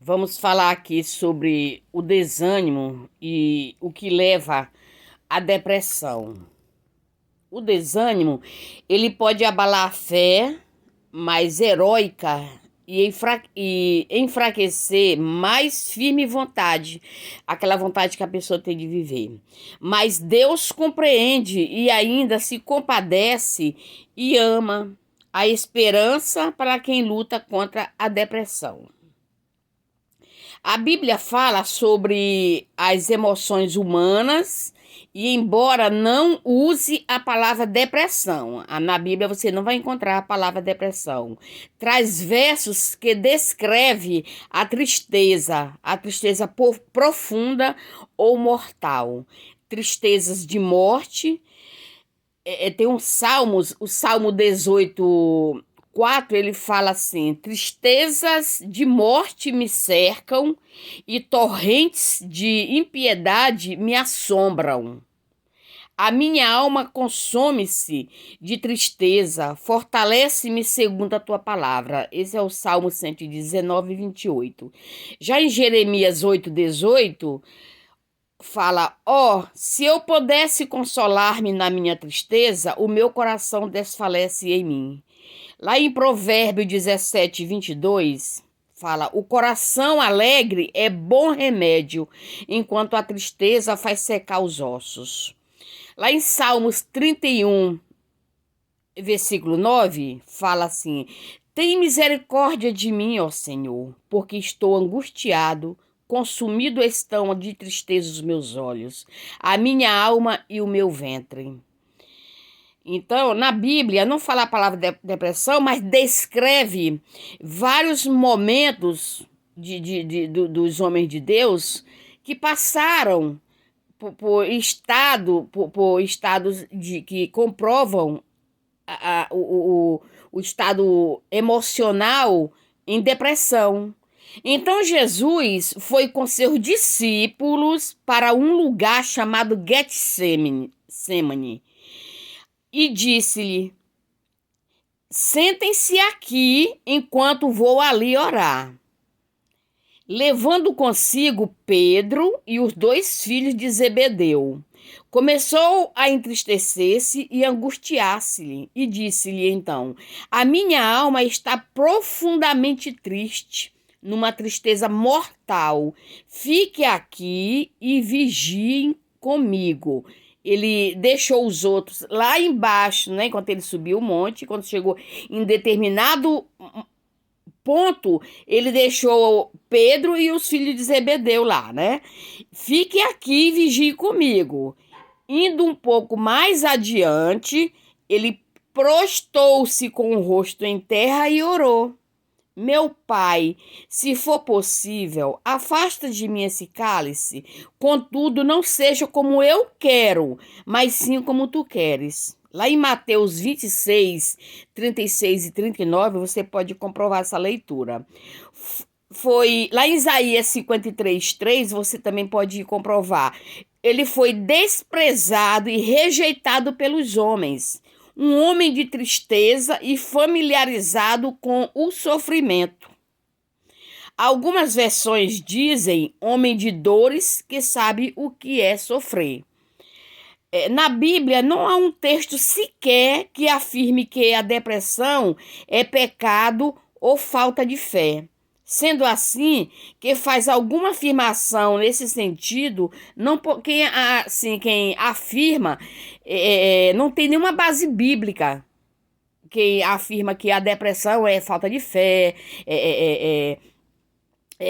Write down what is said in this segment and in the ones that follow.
Vamos falar aqui sobre o desânimo e o que leva à depressão. O desânimo, ele pode abalar a fé mais heróica e enfraquecer mais firme vontade, aquela vontade que a pessoa tem de viver. Mas Deus compreende e ainda se compadece e ama a esperança para quem luta contra a depressão. A Bíblia fala sobre as emoções humanas e, embora não use a palavra depressão, na Bíblia você não vai encontrar a palavra depressão. Traz versos que descreve a tristeza profunda ou mortal, tristezas de morte. Tem um Salmos, o Salmo 18:4, ele fala assim: tristezas de morte me cercam e torrentes de impiedade me assombram. A minha alma consome-se de tristeza, fortalece-me segundo a tua palavra. Esse é o Salmo 119:28. Já em Jeremias 8:18, fala: se eu pudesse consolar-me na minha tristeza, o meu coração desfalece em mim. Lá em Provérbio 17:22, fala: o coração alegre é bom remédio, enquanto a tristeza faz secar os ossos. Lá em Salmos 31, versículo 9, fala assim: tem misericórdia de mim, ó Senhor, porque estou angustiado. Consumido estão de tristeza os meus olhos, a minha alma e o meu ventre. Então, na Bíblia, não fala a palavra depressão, mas descreve vários momentos dos homens de Deus que passaram por estados que comprovam o estado emocional em depressão. Então Jesus foi com seus discípulos para um lugar chamado Getsemane e disse-lhe: sentem-se aqui enquanto vou ali orar. Levando consigo Pedro e os dois filhos de Zebedeu, começou a entristecer-se e angustiar-se-lhe, e disse-lhe então: a minha alma está profundamente triste, numa tristeza mortal. Fique aqui e vigiem comigo. Ele deixou os outros lá embaixo, né? Enquanto ele subiu o monte, quando chegou em determinado ponto, ele deixou Pedro e os filhos de Zebedeu lá, né? Fique aqui e vigie comigo. Indo um pouco mais adiante, ele prostou-se com o rosto em terra e orou: meu pai, se for possível, afasta de mim esse cálice. Contudo, não seja como eu quero, mas sim como tu queres. Lá em Mateus 26, 36 e 39, você pode comprovar essa leitura. Foi lá em Isaías 53:3, você também pode comprovar. Ele foi desprezado e rejeitado pelos homens, um homem de tristeza e familiarizado com o sofrimento. Algumas versões dizem homem de dores que sabe o que é sofrer. Na Bíblia não há um texto sequer que afirme que a depressão é pecado ou falta de fé. Sendo assim, quem faz alguma afirmação nesse sentido, não, quem afirma não tem nenhuma base bíblica. Quem afirma que a depressão é falta de fé, é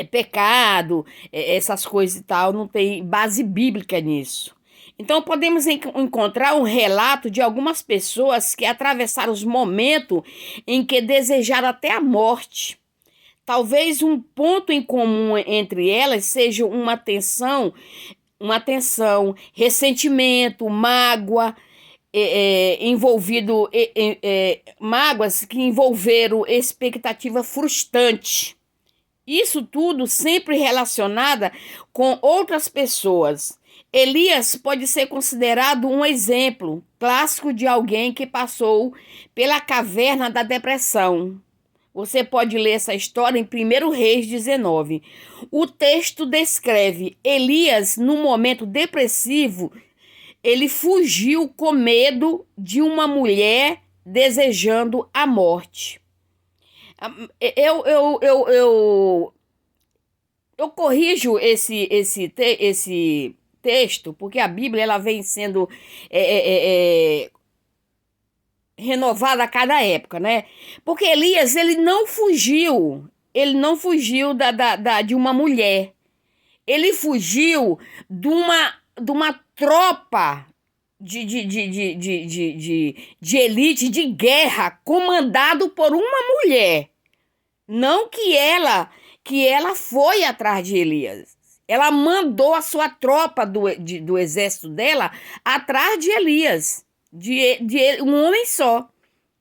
pecado, essas coisas e tal, não tem base bíblica nisso. Então, podemos encontrar um relato de algumas pessoas que atravessaram os momentos em que desejaram até a morte. Talvez um ponto em comum entre elas seja uma tensão, ressentimento, mágoa, mágoas que envolveram expectativa frustrante. Isso tudo sempre relacionada com outras pessoas. Elias pode ser considerado um exemplo clássico de alguém que passou pela caverna da depressão. Você pode ler essa história em 1 Reis 19. O texto descreve Elias num momento depressivo. Ele fugiu com medo de uma mulher desejando a morte. Eu corrijo esse texto, porque a Bíblia ela vem sendo renovada a cada época, né? Porque Elias, ele não fugiu de uma mulher. Ele fugiu de uma tropa de elite, de guerra, comandado por uma mulher. Não que ela foi atrás de Elias. Ela mandou a sua tropa do exército dela atrás de Elias, de um homem só.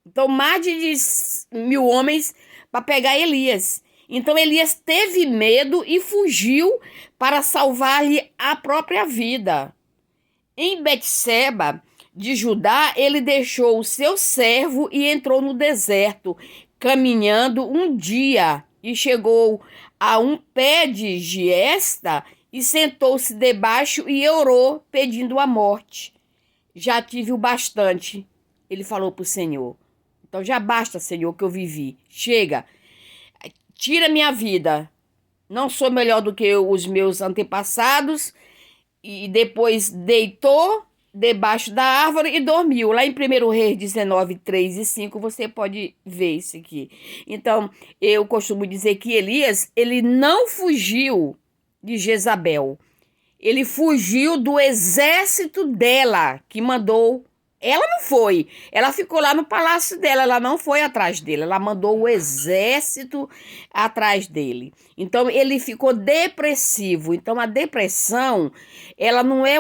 Então, mais de 1.000 homens para pegar Elias. Então, Elias teve medo e fugiu para salvar-lhe a própria vida. Em Betseba de Judá, ele deixou o seu servo e entrou no deserto, caminhando um dia, e chegou a um pé de giesta e sentou-se debaixo e orou, pedindo a morte. Já tive o bastante, ele falou para o Senhor. Então já basta, Senhor, que eu vivi. Chega, tira minha vida. Não sou melhor do que os meus antepassados. E depois deitou debaixo da árvore e dormiu. Lá em 1 Reis 19, 3 e 5, você pode ver isso aqui. Então, eu costumo dizer que Elias, ele não fugiu de Jezabel. Ele fugiu do exército dela, que mandou. Ela não foi. Ela ficou lá no palácio dela, ela não foi atrás dele. Ela mandou o exército atrás dele. Então, ele ficou depressivo. Então, a depressão, ela não é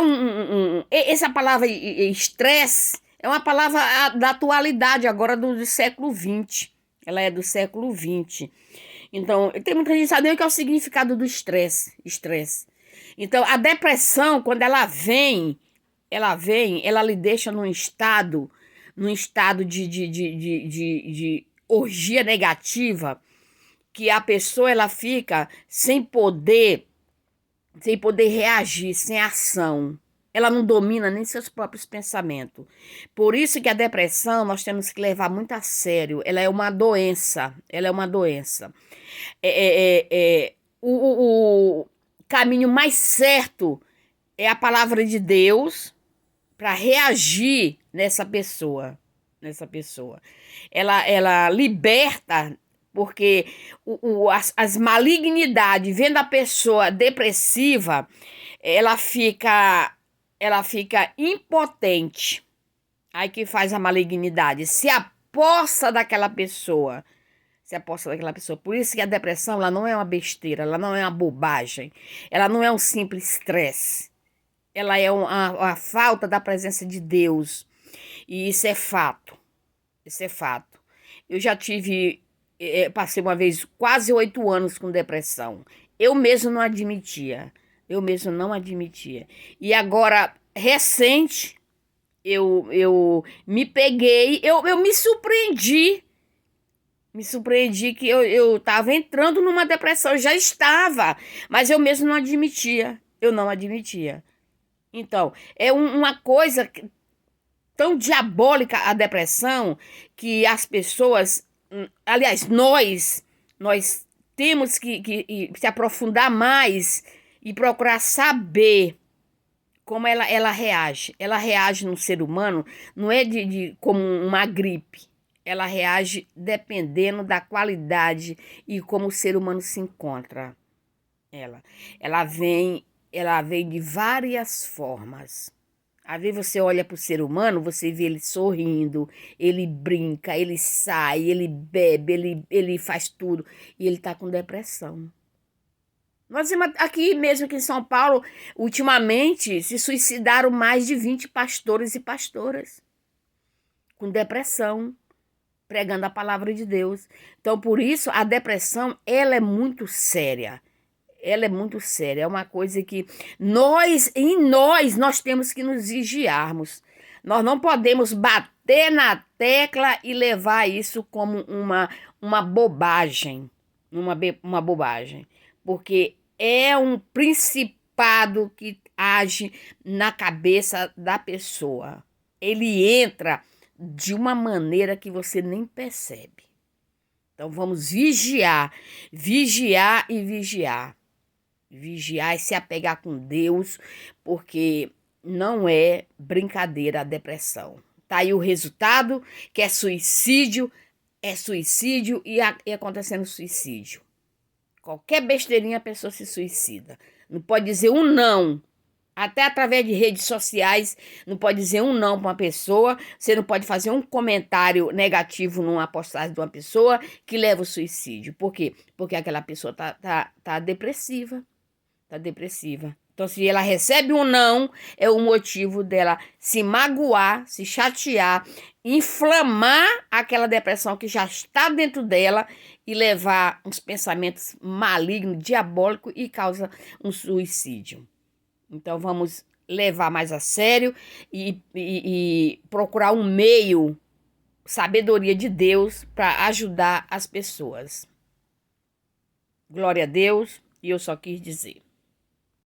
essa palavra estresse é uma palavra da atualidade, agora do século XX. Ela é do século XX. Então, tem muita gente que sabe o que é o significado do estresse. Então, a depressão, quando ela vem, ela lhe deixa num estado de orgia negativa, que a pessoa ela fica sem poder reagir, sem ação. Ela não domina nem seus próprios pensamentos. Por isso que a depressão nós temos que levar muito a sério. Ela é uma doença. O caminho mais certo é a palavra de Deus para reagir nessa pessoa. Ela liberta, porque as malignidades, vendo a pessoa depressiva, ela fica impotente. Aí que faz a malignidade? Se apossa daquela pessoa. Por isso que a depressão ela não é uma besteira, ela não é uma bobagem, ela não é um simples estresse. Ela é a falta da presença de Deus. E isso é fato. Eu já passei uma vez quase 8 anos com depressão. Eu mesmo não admitia. E agora, recente, eu me peguei, eu me surpreendi. Que eu estava entrando numa depressão. Eu já estava, mas eu mesmo não admitia. Então, é uma coisa tão diabólica a depressão, que as pessoas, aliás, nós temos que se aprofundar mais e procurar saber como ela reage. Ela reage no ser humano, não é como uma gripe. Ela reage dependendo da qualidade e como o ser humano se encontra. Ela vem de várias formas. Às vezes você olha para o ser humano, você vê ele sorrindo, ele brinca, ele sai, ele bebe, ele faz tudo. E ele está com depressão. Nós vimos aqui mesmo aqui em São Paulo, ultimamente, se suicidaram mais de 20 pastores e pastoras com depressão, pregando a palavra de Deus. Então, por isso, a depressão, ela é muito séria. É uma coisa que nós temos que nos vigiarmos. Nós não podemos bater bater na tecla e levar isso como uma bobagem, uma bobagem, porque é um principado que age na cabeça da pessoa. Ele entra de uma maneira que você nem percebe. Então vamos vigiar, vigiar e vigiar. Vigiar e se apegar com Deus, porque não é brincadeira a depressão. Tá aí o resultado, que é suicídio e acontecendo suicídio. Qualquer besteirinha a pessoa se suicida. Não pode dizer um não. Até através de redes sociais, não pode dizer um não para uma pessoa. Você não pode fazer um comentário negativo numa postagem de uma pessoa que leva ao suicídio. Por quê? Porque aquela pessoa tá depressiva. Tá depressiva. Então, se ela recebe um não, é o motivo dela se magoar, se chatear, inflamar aquela depressão que já está dentro dela e levar uns pensamentos malignos, diabólicos e causa um suicídio. Então, vamos levar mais a sério e procurar um meio, sabedoria de Deus, para ajudar as pessoas. Glória a Deus, e eu só quis dizer.